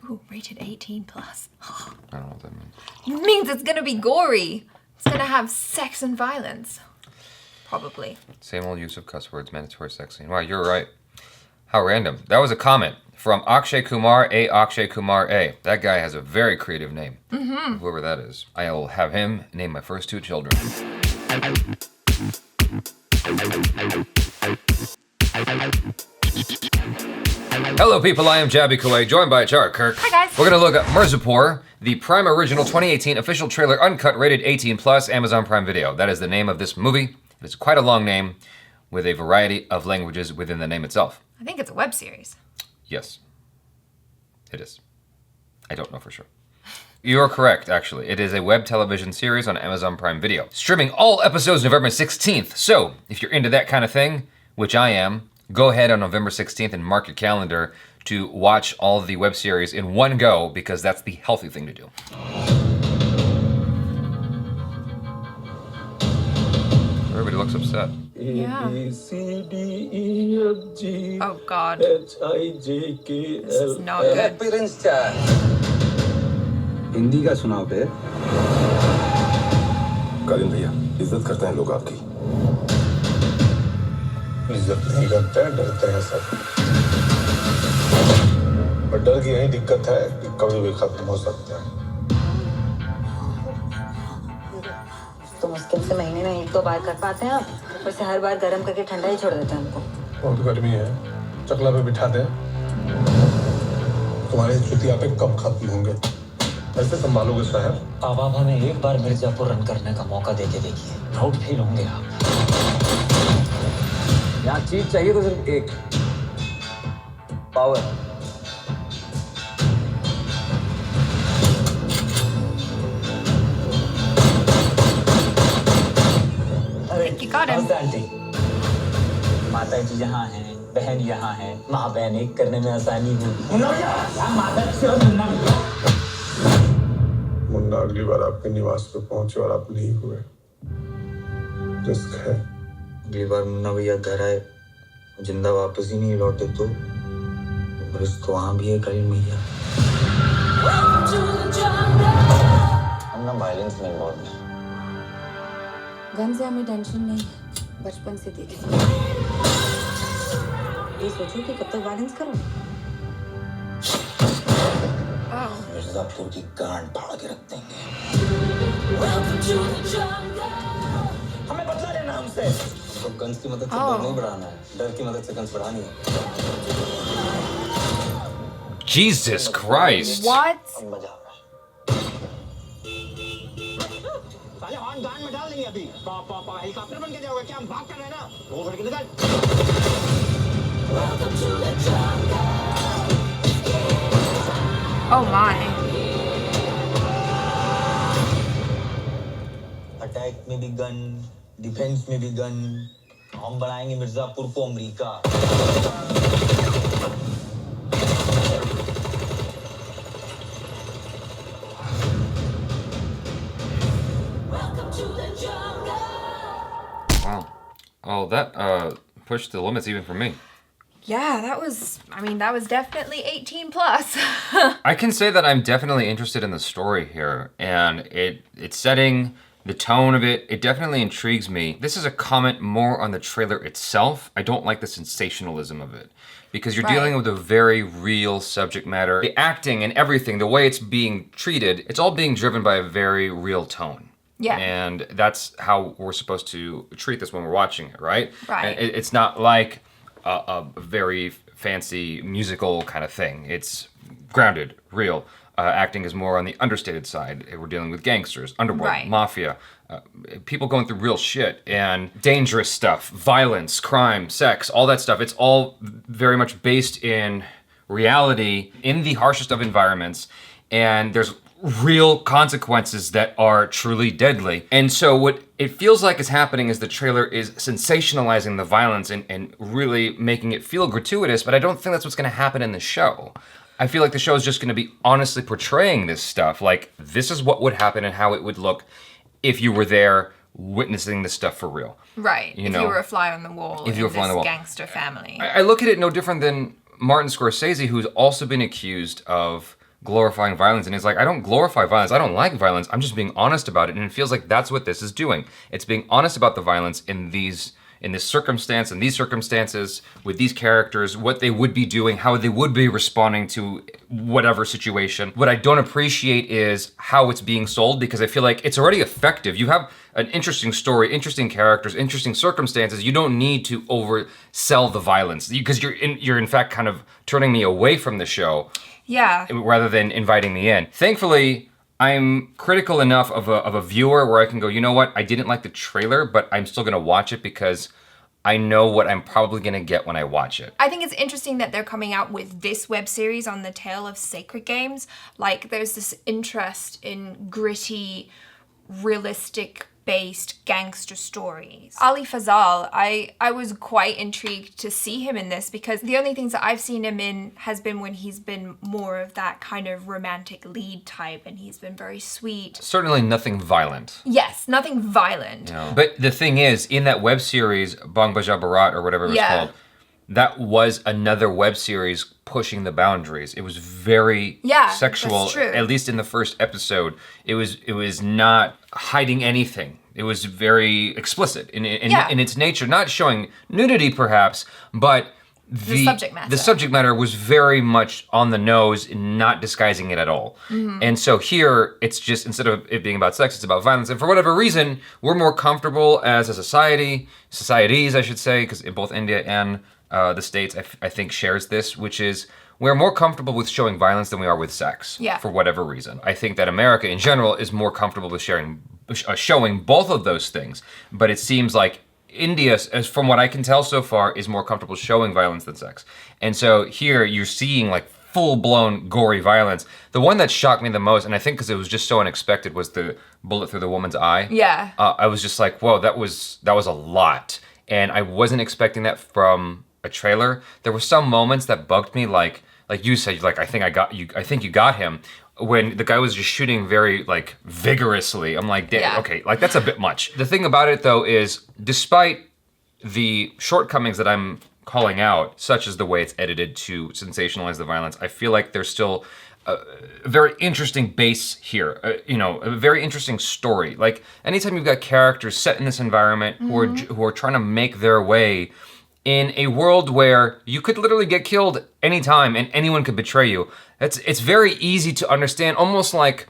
Ooh, rated 18 plus. I don't know what that means. It means it's gonna be gory. It's gonna have sex and violence. Probably. Same old use of cuss words, mandatory sex scene. Wow, you're right. How random. That was a comment from Akshay Kumar A. Akshay Kumar A. That guy has a very creative name. Mm-hmm. Whoever that is. I will have him name my first 2 children. Hello people, I am Jaby KOAY, joined by ACHARA KIRK. Hi guys. We're gonna look at MIRZAPUR, the Prime Original 2018 official trailer, uncut, rated 18 plus, Amazon Prime Video. That is the name of this movie. It's quite a long name with a variety of languages within the name itself. I think it's a web series. Yes, it is. I don't know for sure. You're correct, actually. It is a web television series on Amazon Prime Video. Streaming all episodes November 16th. So, if you're into that kind of thing, which I am, go ahead on November 16th and mark your calendar to watch all of the web series in one go, because that's the healthy thing to do. Everybody looks upset. Yeah. Oh God. This is not good. Hindi का सुनाओ पे कालिन भैया इज्जत करते हैं लोग आपकी इज्जत नहीं करते हैं डरते हैं सब पर डर की यही दिक्कत है कि कभी भी खत्म हो सकते हैं तो मुश्किल से महीने में 1-2 बार कर पाते हैं आप वैसे हर बार गर्म करके ठंडा ही छोड़ देते हैं हमको बहुत गर्मी है चकला पे बिठा दे तुम्हारे चुतिया पे कब खत्म होंगे ऐसे संभालोगे साहब आप हमें एक बार मिर्जापुर रन करने का मौका देके देखिए प्राउड फील होंगे आप यहाँ चीज चाहिए तो सिर्फ एक पावर You got him. माता जी यहाँ हैं बहन यहाँ हैं माँ बहन एक करने में आसानी होगी मुन्ना अगली बार आपके निवास पे पहुंचे और आप नहीं हुए रिस्क है अगली बार मुन्ना भैया घर आए जिंदा वापस ही नहीं लौटे तो रिस्क वहाँ भी है करीम भैया हम ना वायलेंस में बहुत हैं गन से हमें टेंशन नहीं है बचपन से देखी ये सोचो कि कब तक वायलेंस करो मिर्जापुर की गांड फाड़ के रख देंगे हमें बदला लेना हमसे तो गन्स की मदद से डर नहीं बढ़ाना है डर की मदद से गन्स बढ़ानी है Jesus Christ! What? मजा आ रहा है साले हॉर्न गान में डाल देंगे अभी पा हेलीकॉप्टर बन के जाओगे क्या हम भाग कर रहे हैं ना वो घर के निकल Oh my. अटैक में भी गन डिफेंस में भी गन हम बनाएंगे मिर्जापुर को America Wow. Oh, that pushed the limits even for me. Yeah, that was definitely 18 plus. I can say that I'm definitely interested in the story here, and it's setting the tone of it. It definitely intrigues me. This is a comment more on the trailer itself. I don't like the sensationalism of it, because you're dealing with a very real subject matter. The acting and everything, the way it's being treated, it's all being driven by a very real tone. Yeah. And that's how we're supposed to treat this when we're watching it, right? Right. And it's not like a very fancy musical kind of thing. It's grounded, real. Acting is more on the understated side. We're dealing with gangsters, underworld, mafia, people going through real shit, and dangerous stuff, violence, crime, sex, all that stuff. It's all very much based in reality, in the harshest of environments, and there's real consequences that are truly deadly. And so what it feels like is happening is the trailer is sensationalizing the violence and really making it feel gratuitous, but I don't think that's what's gonna happen in the show. I feel like the show is just gonna be honestly portraying this stuff. Like, this is what would happen and how it would look if you were there witnessing this stuff for real. Right, if you were a fly on the wall in this gangster family. I look at it no different than Martin Scorsese, who's also been accused of glorifying violence. And he's like, I don't glorify violence. I don't like violence. I'm just being honest about it. And it feels like that's what this is doing. It's being honest about the violence in this circumstance, in these circumstances, with these characters, what they would be doing, how they would be responding to whatever situation. What I don't appreciate is how it's being sold, because I feel like it's already effective. You have an interesting story, interesting characters, interesting circumstances. You don't need to oversell the violence, because you're in fact kind of turning me away from the show. Yeah. Rather than inviting me in. Thankfully, I'm critical enough of a viewer where I can go, you know what, I didn't like the trailer, but I'm still gonna watch it because I know what I'm probably gonna get when I watch it. I think it's interesting that they're coming out with this web series on the tale of sacred games. Like, there's this interest in gritty, realistic based gangster stories. Ali Fazal, I was quite intrigued to see him in this, because the only things that I've seen him in has been when he's been more of that kind of romantic lead type, and he's been very sweet. Certainly nothing violent. Yes, nothing violent. No. But the thing is, in that web series, Bang Baja Barat, or whatever it was called, that was another web series pushing the boundaries. It was very sexual, that's true. At least in the first episode. It was not hiding anything. It was very explicit in its nature, not showing nudity perhaps, but the subject matter was very much on the nose, not disguising it at all. And so here, it's just, instead of it being about sex, it's about violence. And for whatever reason, we're more comfortable as a societies, I should say, because in both India and the States, I think shares this, which is we're more comfortable with showing violence than we are with sex, for whatever reason. I think that America in general is more comfortable with showing both of those things, but it seems like India, as from what I can tell so far, is more comfortable showing violence than sex. And so here you're seeing like full-blown gory violence. The one that shocked me the most, and I think because it was just so unexpected, was the bullet through the woman's eye. Yeah. I was just like, whoa, that was a lot. And I wasn't expecting that from a trailer. There were some moments that bugged me, like you said, like, I think you got him, when the guy was just shooting very like vigorously. I'm like, damn, okay, like that's a bit much. The thing about it though is, despite the shortcomings that I'm calling out, such as the way it's edited to sensationalize the violence, I feel like there's still a very interesting base here, a very interesting story. Like, anytime you've got characters set in this environment who are trying to make their way in a world where you could literally get killed anytime and anyone could betray you, it's very easy to understand, almost like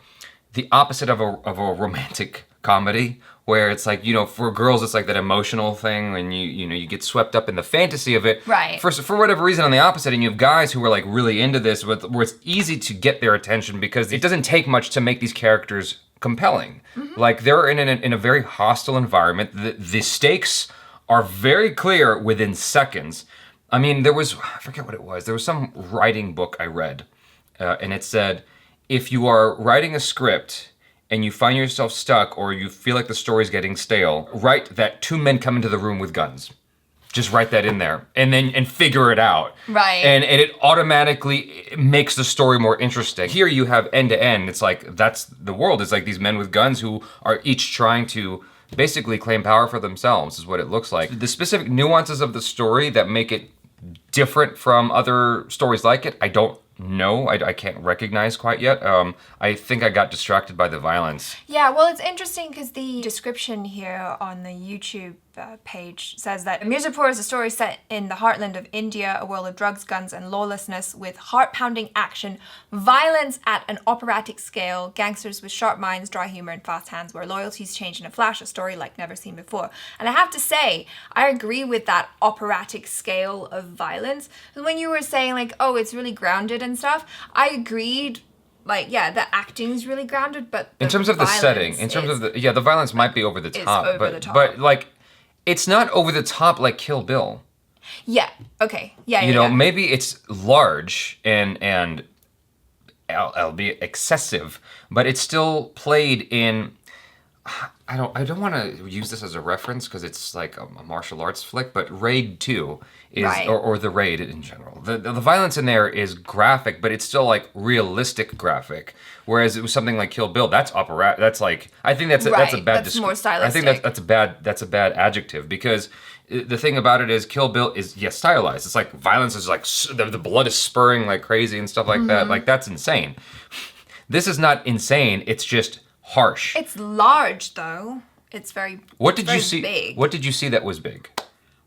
the opposite of a romantic comedy, where it's like, for girls it's like that emotional thing, and you get swept up in the fantasy of it. Right. For whatever reason, on the opposite, and you have guys who are like really into this, where it's easy to get their attention because it doesn't take much to make these characters compelling. Like, they're in a very hostile environment. The stakes are very clear within seconds. I mean, I forget what it was. There was some writing book I read, and it said, if you are writing a script and you find yourself stuck, or you feel like the story's getting stale, write that 2 men come into the room with guns. Just write that in there, and figure it out. Right. And it automatically makes the story more interesting. Here you have end to end. It's like, that's the world. It's like these men with guns who are each trying to basically claim power for themselves, is what it looks like. The specific nuances of the story that make it different from other stories like it, I don't know. I can't recognize quite yet. I think I got distracted by the violence. Yeah, well, it's interesting because the description here on the YouTube page says that Mirzapur is a story set in the heartland of India, a world of drugs, guns, and lawlessness, with heart-pounding action, violence at an operatic scale, gangsters with sharp minds, dry humor, and fast hands, where loyalties change in a flash, a story like never seen before. And I have to say, I agree with that operatic scale of violence. When you were saying like, oh, it's really grounded and stuff, I agreed. Like, yeah, the acting's really grounded, but in terms of the setting, in terms of the violence might be over the top, but like, it's not over the top like Kill Bill. Yeah. Okay. Yeah. Maybe it's large and albeit excessive, but it's still played in I don't want to use this as a reference because it's like a martial arts flick, but Raid 2 is, Right. or the Raid in general. The violence in there is graphic, but it's still like realistic graphic. Whereas it was something like Kill Bill, that's opera. That's like, I think that's a Right, bad. that's more I think stylistic. that's a bad adjective because the thing about it is Kill Bill is stylized. It's like violence is like the blood is spurring like crazy and stuff like that. Like that's insane. This is not insane. It's just harsh. It's large though. It's very. What did very you see? Big. What did you see that was big?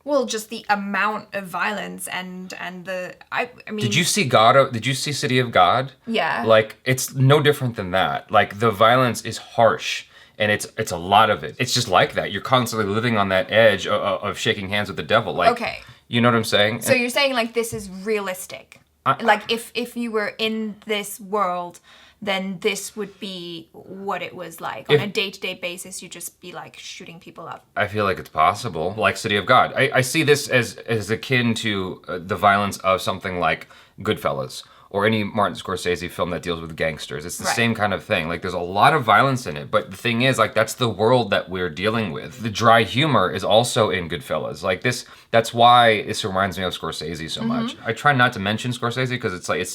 Well, just the amount of violence and the I mean. Did you see God? Did you see City of God? Yeah. Like it's no different than that. Like the violence is harsh. And it's a lot of it. It's just like that. You're constantly living on that edge of shaking hands with the devil. Like, Okay. You know what I'm saying? So you're saying like this is realistic. Like if you were in this world, then this would be what it was like. On a day-to-day basis, you'd just be like shooting people up. I feel like it's possible. Like City of God. I see this as akin to the violence of something like Goodfellas or any Martin Scorsese film that deals with gangsters. It's the same kind of thing. Like there's a lot of violence in it, but the thing is like that's the world that we're dealing with. The dry humor is also in Goodfellas. Like that's why this reminds me of Scorsese so much. I try not to mention Scorsese because it's like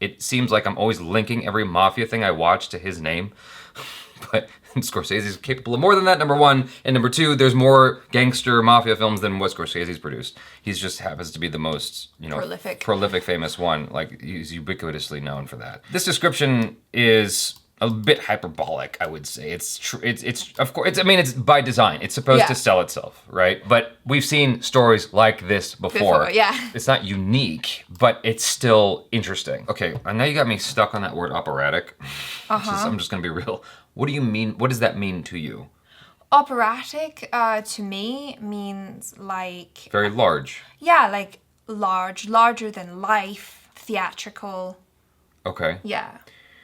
it seems like I'm always linking every mafia thing I watch to his name. But Scorsese is capable of more than that, number one. And number two, there's more gangster mafia films than what Scorsese's produced. He's just happens to be the most, prolific famous one. Like, he's ubiquitously known for that. This description is a bit hyperbolic, I would say. It's true. It's of course. It's by design. It's supposed to sell itself, right? But we've seen stories like this before. It's not unique, but it's still interesting. Okay, I know you got me stuck on that word operatic. I'm just gonna be real. What do you mean? What does that mean to you? Operatic, to me, means like... Very large. Yeah, like larger than life, theatrical. Okay. Yeah,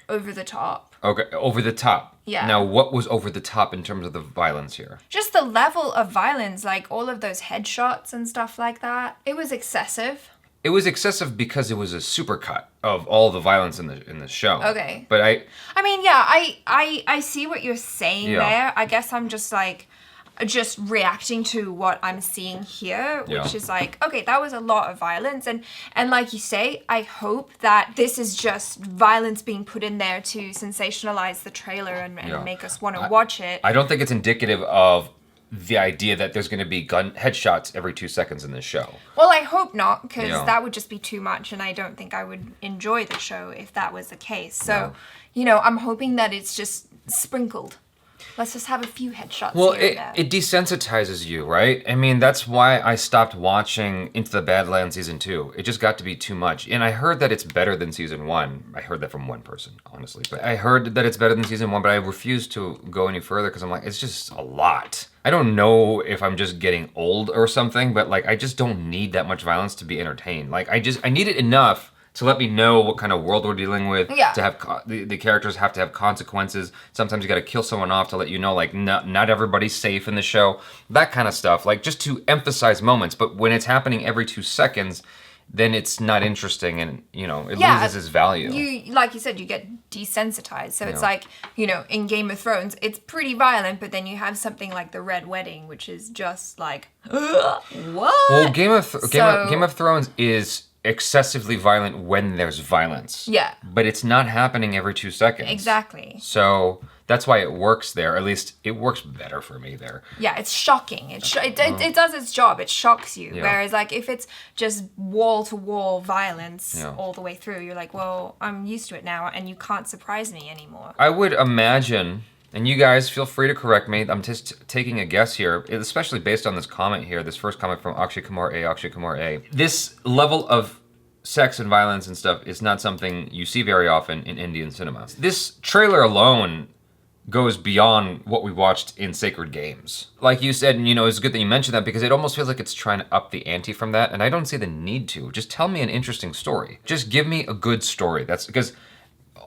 over the top. Okay, over the top. Yeah. Now, what was over the top in terms of the violence here? Just the level of violence, like all of those headshots and stuff like that. It was excessive. It was excessive because it was a supercut of all the violence in the show. Okay. But I mean, yeah, I see what you're saying there. I guess I'm just like, just reacting to what I'm seeing here, which is like, okay, that was a lot of violence. And like you say, I hope that this is just violence being put in there to sensationalize the trailer and make us want to watch it. I don't think it's indicative of the idea that there's going to be gun headshots every 2 seconds in this show. Well, I hope not, because that would just be too much, and I don't think I would enjoy the show if that was the case. So, I'm hoping that it's just sprinkled. Let's just have a few headshots Well, here and there. it desensitizes you, right? I mean, that's why I stopped watching Into the Badlands Season 2. It just got to be too much. And I heard that it's better than Season 1. I heard that from one person, honestly. But I heard that it's better than Season 1, but I refused to go any further because I'm like, it's just a lot. I don't know if I'm just getting old or something, but like, I just don't need that much violence to be entertained. Like, I need it enough to let me know what kind of world we're dealing with. Yeah. To have the characters have to have consequences. Sometimes you got to kill someone off to let you know, like, not everybody's safe in the show. That kind of stuff. Like, just to emphasize moments. But when it's happening every 2 seconds, then it's not interesting, and it loses its value. You, like you said, you get desensitized. So it's like, in Game of Thrones, it's pretty violent, but then you have something like the Red Wedding, which is just like, what? Well, Game of Thrones is excessively violent when there's violence. Yeah. But it's not happening every 2 seconds. Exactly. So that's why it works there. At least it works better for me there. Yeah, it's shocking. It does its job. It shocks you. Yeah. Whereas, like, if it's just wall-to-wall violence all the way through, you're like, well, I'm used to it now, and you can't surprise me anymore. I would imagine, and you guys feel free to correct me, I'm just taking a guess here, especially based on this comment here, this first comment from Akshay Kumar A. This level of sex and violence and stuff is not something you see very often in Indian cinema. This trailer alone goes beyond what we watched in Sacred Games. Like you said, and it's good that you mentioned that because it almost feels like it's trying to up the ante from that, and I don't see the need to. Just tell me an interesting story. Just give me a good story. That's because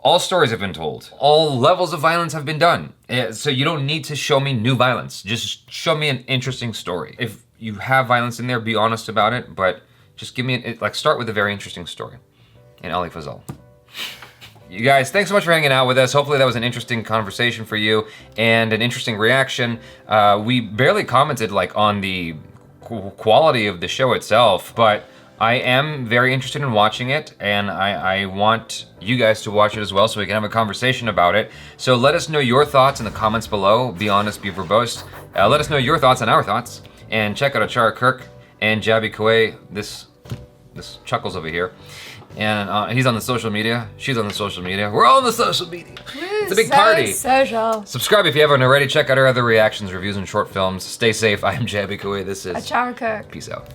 all stories have been told. All levels of violence have been done. So you don't need to show me new violence. Just show me an interesting story. If you have violence in there, be honest about it, but just give me, start with a very interesting story. And Ali Fazal. You guys, thanks so much for hanging out with us. Hopefully that was an interesting conversation for you and an interesting reaction. We barely commented like on the quality of the show itself, but I am very interested in watching it, and I want you guys to watch it as well so we can have a conversation about it. So let us know your thoughts in the comments below. Be honest, be verbose. Let us know your thoughts and our thoughts. And check out ACHARA KIRK and Jaby KOAY, this Chuckles over here. And he's on the social media, she's on the social media. We're all on the social media. It's a big party. Social. Subscribe if you haven't already. Check out our other reactions, reviews, and short films. Stay safe. I am Jaby KOAY. This is ACHARA KIRK. Peace out.